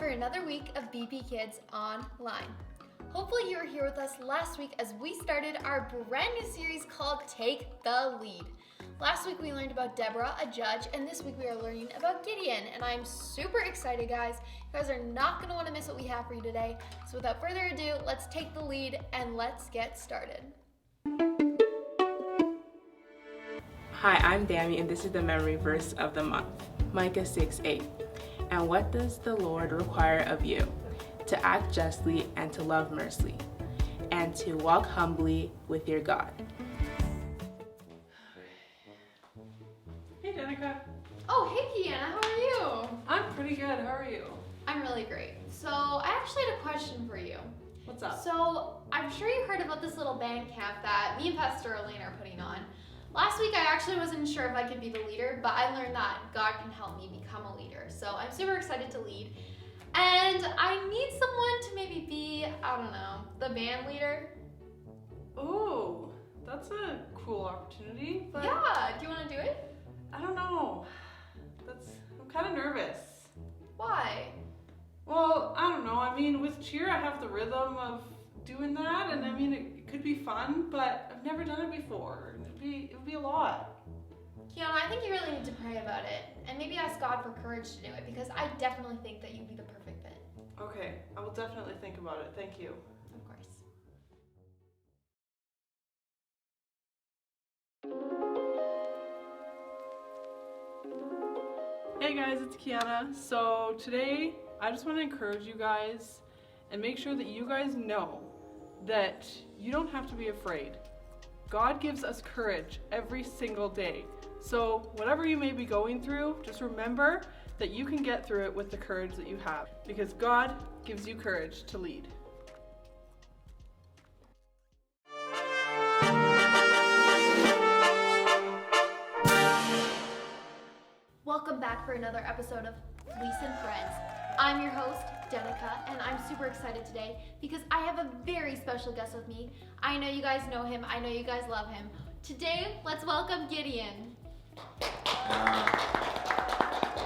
another week of BP Kids Online. Hopefully you were here with us last week as we started our brand new series called Take the Lead. Last week we learned about Deborah, a judge, and this week we are learning about Gideon, and I'm super excited, guys. You guys are not going to want to miss what we have for you today. So without further ado, let's take the lead and let's get started. Hi, I'm Dami, and this is the memory verse of the month, Micah 6:8. And what does the Lord require of you? To act justly and to love mercy, and to walk humbly with your God. Hey, Danica. Oh, hey, Kiana, how are you? I'm pretty good. How are you? I'm really great. So I actually had a question for you. What's up? So I'm sure you heard about this little band camp that me and Pastor Elaine are putting on. Last week I actually wasn't sure if I could be the leader, but I learned that God can help me become a leader. So I'm super excited to lead. And I need someone to maybe be, I don't know, the band leader. Ooh, that's a cool opportunity, but Yeah, do you want to do it? I don't know. I'm kind of nervous. Why? Well, I don't know. I mean, with cheer, I have the rhythm of doing that, and I mean, it could be fun, but I've never done it before. It would be a lot. Kiana, I think you really need to pray about it and maybe ask God for courage to do it because I definitely think that you'd be the perfect fit. Okay, I will definitely think about it. Thank you. Of course. Hey guys, it's Kiana. So today, I just want to encourage you guys and make sure that you guys know that you don't have to be afraid. God gives us courage every single day. So whatever you may be going through, just remember that you can get through it with the courage that you have, because God gives you courage to lead. Welcome back for another episode of Fleece and Friends. I'm your host, Danica, and I'm super excited today because I have a very special guest with me. I know you guys know him. I know you guys love him. Today, let's welcome Gideon.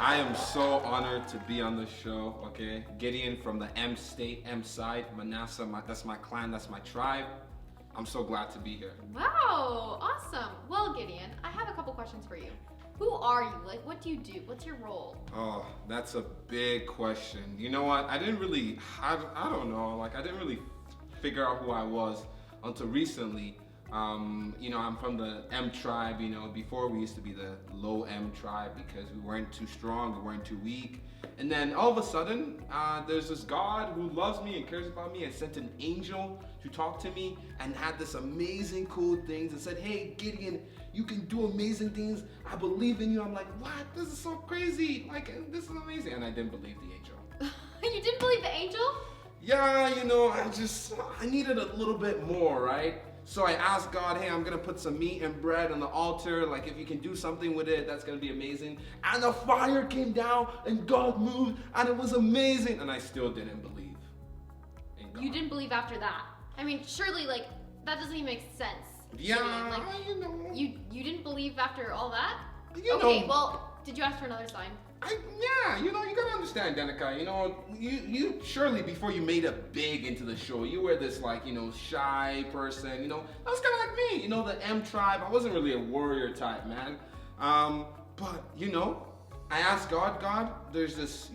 I am so honored to be on the show, okay? Gideon from the M state, M side, Manasseh, that's my clan, that's my tribe. I'm so glad to be here. Wow, awesome. Well, Gideon, I have a couple questions for you. Who are you? Like, what do you do? What's your role? Oh, that's a big question. You know what? I didn't really figure out who I was until recently. I'm from the M tribe, before we used to be the low M tribe because we weren't too strong, we weren't too weak. And then all of a sudden, there's this God who loves me and cares about me and sent an angel to talk to me and had this amazing cool things and said, hey, Gideon, you can do amazing things. I believe in you. I'm like, what? This is so crazy. Like, this is amazing. And I didn't believe the angel. You didn't believe the angel? Yeah, I needed a little bit more, right? So I asked God, hey, I'm gonna put some meat and bread on the altar. Like, if you can do something with it, that's gonna be amazing. And the fire came down and God moved and it was amazing. And I still didn't believe in God. You didn't believe after that. I mean, surely, that doesn't even make sense. Yeah, You didn't believe after all that? You well, did you ask for another sign? You gotta understand, Danica. You surely before you made it big into the show, you were this shy person. That was kind of like me. The M tribe. I wasn't really a warrior type, man. But I asked God, there's this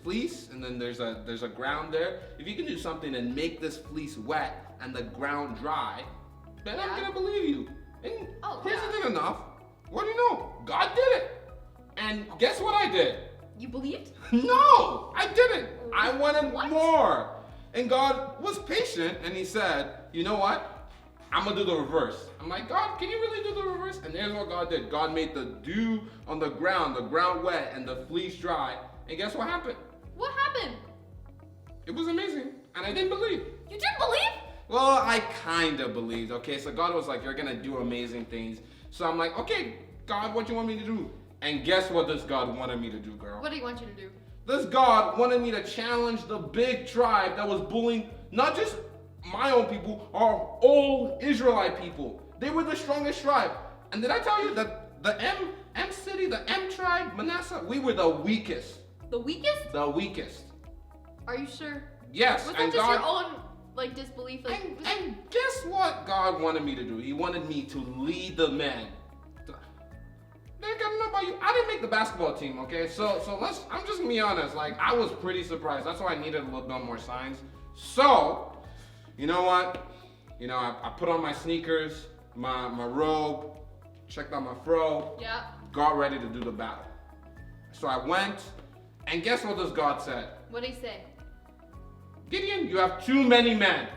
fleece, and then there's a ground there. If you can do something and make this fleece wet and the ground dry, then I'm gonna believe you. And isn't enough. What do you know? God did it. And guess what I did? You believed? No, I didn't. I wanted What? more. And God was patient and he said, you know what? I'm gonna do the reverse. I'm like, God, can you really do the reverse? And there's what God did. God made the dew on the ground wet and the fleece dry. And guess what happened? What happened? It was amazing. And I didn't believe. You didn't believe? Well, I kind of believed, okay? So God was like, you're gonna do amazing things. So I'm like, okay, God, what do you want me to do? And guess what this God wanted me to do, girl? What do you want you to do? This God wanted me to challenge the big tribe that was bullying not just my own people, our old Israelite people. They were the strongest tribe. And did I tell you that the M city, the M tribe, Manasseh, we were the weakest. The weakest? The weakest. Are you sure? Yes, Was and that just God. your own like disbelief? Like, And guess what God wanted me to do? He wanted me to lead the men. I don't know about you. I didn't make the basketball team, okay? So I'm just gonna be honest. Like, I was pretty surprised. That's why I needed a little bit more signs. So, you know what? You know, I put on my sneakers, my robe, checked out my fro, yeah. got ready to do the battle. So I went, and guess what this God said? What did he say? Gideon, you have too many men.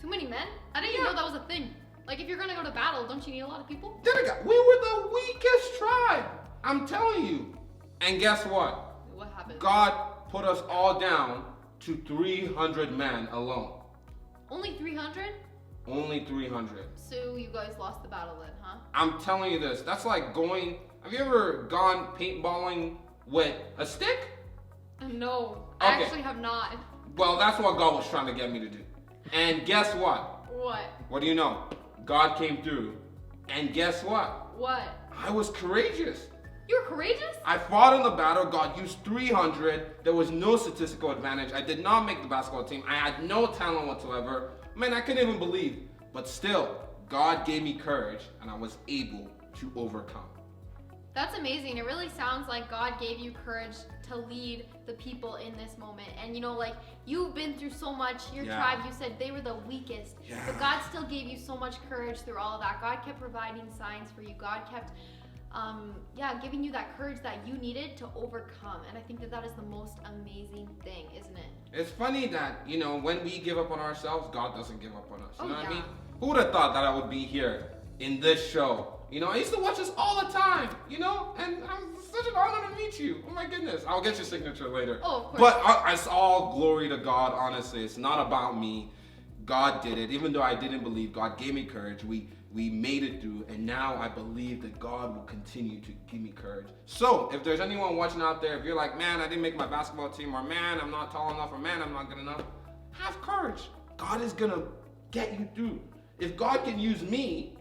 Too many men? I didn't even know that was a thing. Like, if you're gonna go to battle, don't you need a lot of people? We were the weakest tribe. I'm telling you. And guess what? What happened? God put us all down to 300 men alone. Only 300? Only 300. So you guys lost the battle then, huh? I'm telling you this. That's like going. Have you ever gone paintballing with a stick? No, I Okay. actually have not. Well, that's what God was trying to get me to do. And guess what? What? What do you know? God came through. And guess what? What? I was courageous. You were courageous? I fought in the battle. God used 300. There was no statistical advantage. I did not make the basketball team. I had no talent whatsoever. Man, I couldn't even believe. But still, God gave me courage, and I was able to overcome. That's amazing. It really sounds like God gave you courage to lead the people in this moment. And you know, like, you've been through so much. Your Yeah. tribe, you said they were the weakest. Yeah. But God still gave you so much courage through all of that. God kept providing signs for you. God kept giving you that courage that you needed to overcome. And I think that that is the most amazing thing, isn't it? It's funny that, you know, when we give up on ourselves, God doesn't give up on us. You Oh, know what I yeah. mean? Who would have thought that I would be here in this show? You know, I used to watch this all the time, you know? And I'm such an honor to meet you. Oh my goodness. I'll get your signature later. Oh, of course. But it's all glory to God, honestly. It's not about me. God did it. Even though I didn't believe, God gave me courage. We made it through, and now I believe that God will continue to give me courage. So, if there's anyone watching out there, if you're like, man, I didn't make my basketball team, or man, I'm not tall enough, or man, I'm not good enough, have courage. God is gonna get you through. If God can use me,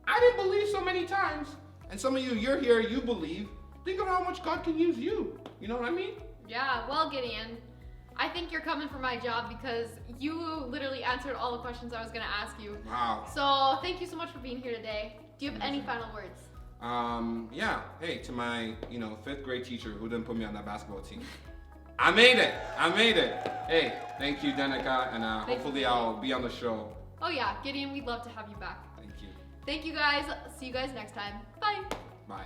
I didn't believe so many times, and some of you, you're here, you believe. Think of how much God can use you. You know what I mean? Yeah, well, Gideon, I think you're coming for my job because you literally answered all the questions I was going to ask you. Wow. So thank you so much for being here today. Do you have any final words? Yeah. Hey, to my, 5th grade teacher who didn't put me on that basketball team. I made it. Hey, thank you, Danica, and hopefully I'll be on the show. Oh yeah, Gideon, we'd love to have you back. Thank you. Thank you guys. See you guys next time. Bye. Bye.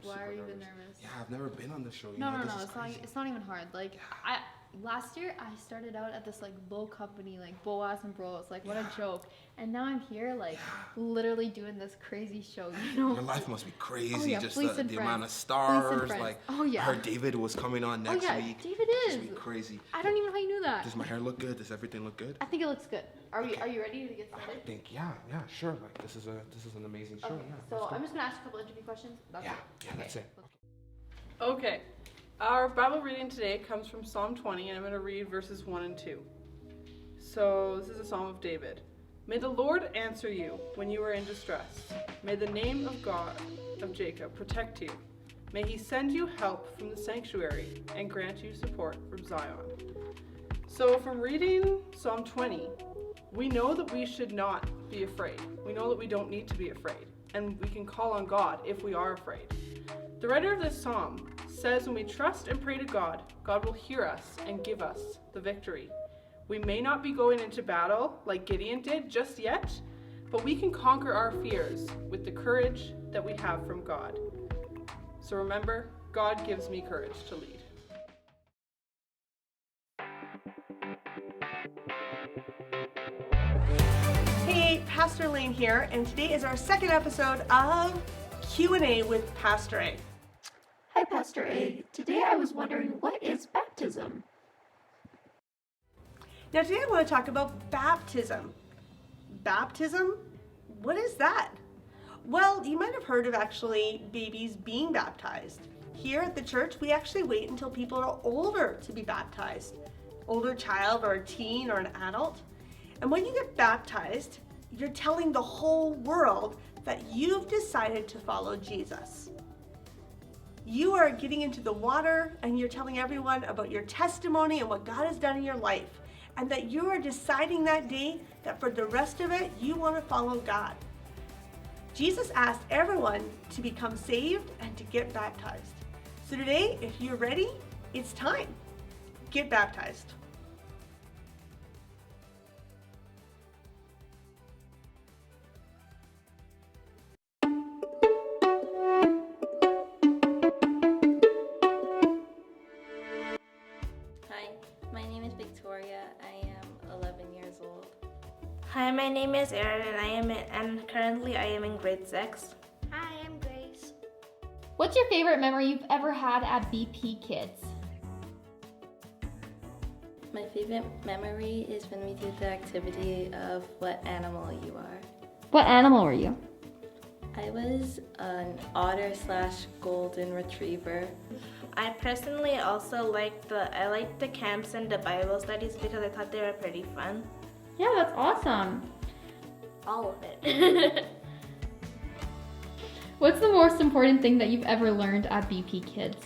Why are you even nervous? Yeah, I've never been on the show. No, it's not even hard. Like, last year I started out at this like low company, like Boaz and Bros, like what a joke. And now I'm here, like literally doing this crazy show, you know? Your life must be crazy, Oh, yeah, just Fleece the and amount of Friends. stars. Fleece and Friends. Like, Oh, yeah. I heard David was coming on next yeah, week. David It's is. gonna be crazy. I don't even know how you knew that. Does my hair look good? Does everything look good? I think it looks good. Are you ready to get started? I think, yeah, sure. Like, this is an amazing show. Okay, Yeah. so let's go. I'm just gonna ask a couple interview questions. That's Yeah, it. that's it. Okay, our Bible reading today comes from Psalm 20, and I'm going to read verses 1 and 2. So, this is a Psalm of David. May the Lord answer you when you are in distress. May the name of God of Jacob protect you. May he send you help from the sanctuary and grant you support from Zion. So, from reading Psalm 20, we know that we should not be afraid. We know that we don't need to be afraid, and we can call on God if we are afraid. The writer of this psalm says when we trust and pray to God, God will hear us and give us the victory. We may not be going into battle like Gideon did just yet, but we can conquer our fears with the courage that we have from God. So remember, God gives me courage to lead. Hey, Pastor Lane here, and today is our second episode of Q&A with Pastor A. Hi, Pastor A. Today I was wondering, what is baptism? Now today I want to talk about baptism. Baptism? What is that? Well, you might have heard of actually babies being baptized. Here at the church, we actually wait until people are older to be baptized. Older child or a teen or an adult. And when you get baptized, you're telling the whole world that you've decided to follow Jesus. You are getting into the water and you're telling everyone about your testimony and what God has done in your life, and that you are deciding that day that for the rest of it, you want to follow God. Jesus asked everyone to become saved and to get baptized. So today, if you're ready, it's time. Get baptized. Hi, my name is Victoria. I am 11 years old. Hi, my name is Erin and currently I am in grade 6. Hi, I'm Grace. What's your favorite memory you've ever had at BP Kids? My favorite memory is when we did the activity of what animal you are. What animal were you? I was an otter/golden retriever. I personally also liked the camps and the Bible studies because I thought they were pretty fun. Yeah, that's awesome. All of it. What's the most important thing that you've ever learned at BP Kids?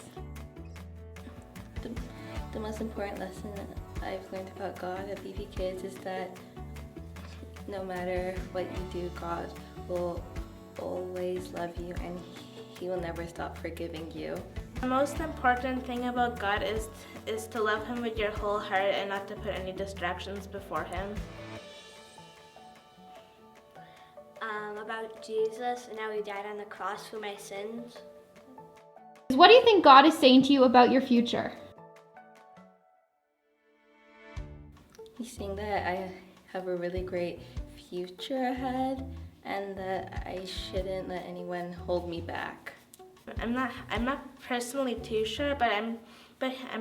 The most important lesson I've learned about God at BP Kids is that no matter what you do, God will always love you and He will never stop forgiving you. The most important thing about God is to love Him with your whole heart and not to put any distractions before Him. About Jesus and how He died on the cross for my sins. What do you think God is saying to you about your future? He's saying that I have a really great future ahead and that I shouldn't let anyone hold me back. I'm not personally too sure, but I'm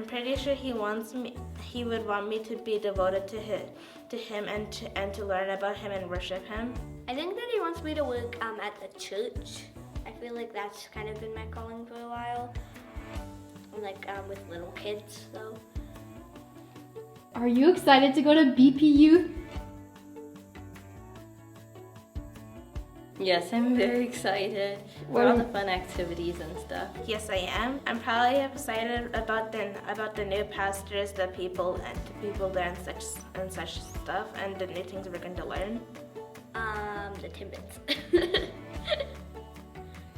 pretty sure He would want me to be devoted to Him and to learn about Him and worship Him. I think that He wants me to work at the church. I feel like that's kind of been my calling for a while. Like with little kids, so. Are you excited to go to BP Youth? Yes, I'm very excited for all the fun activities and stuff. Yes, I am. I'm probably excited about the new pastors, the people there and such stuff, and the new things we're going to learn. The Timbits.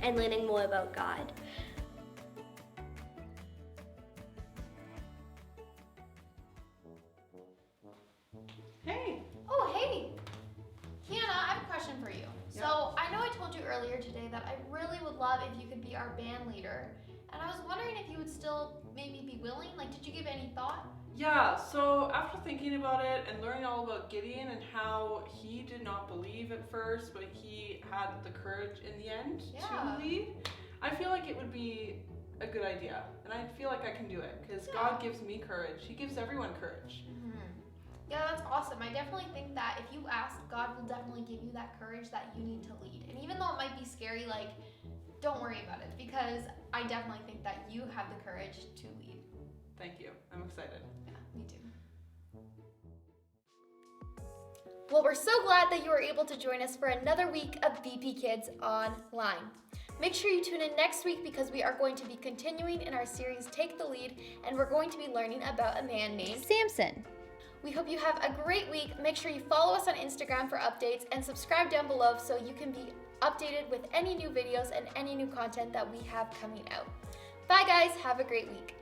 And learning more about God. Hey! Oh, hey! Kiana, I have a question for you. Yeah. So, I know I told you earlier today that I really would love if you could be our band leader. And I was wondering if you would still maybe be willing? Like, did you give it any thought? Yeah, so after thinking about it and learning all about Gideon and how he did not believe at first, but he had the courage in the end Yeah. to lead, I feel like it would be a good idea. And I feel like I can do it because Yeah. God gives me courage. He gives everyone courage. Yeah, that's awesome. I definitely think that if you ask, God will definitely give you that courage that you need to lead. And even though it might be scary, like, don't worry about it because I definitely think that you have the courage to lead. Thank you. I'm excited. Yeah, me too. Well, we're so glad that you were able to join us for another week of BP Kids Online. Make sure you tune in next week because we are going to be continuing in our series Take the Lead, and we're going to be learning about a man named Samson. We hope you have a great week. Make sure you follow us on Instagram for updates and subscribe down below so you can be updated with any new videos and any new content that we have coming out. Bye guys, have a great week.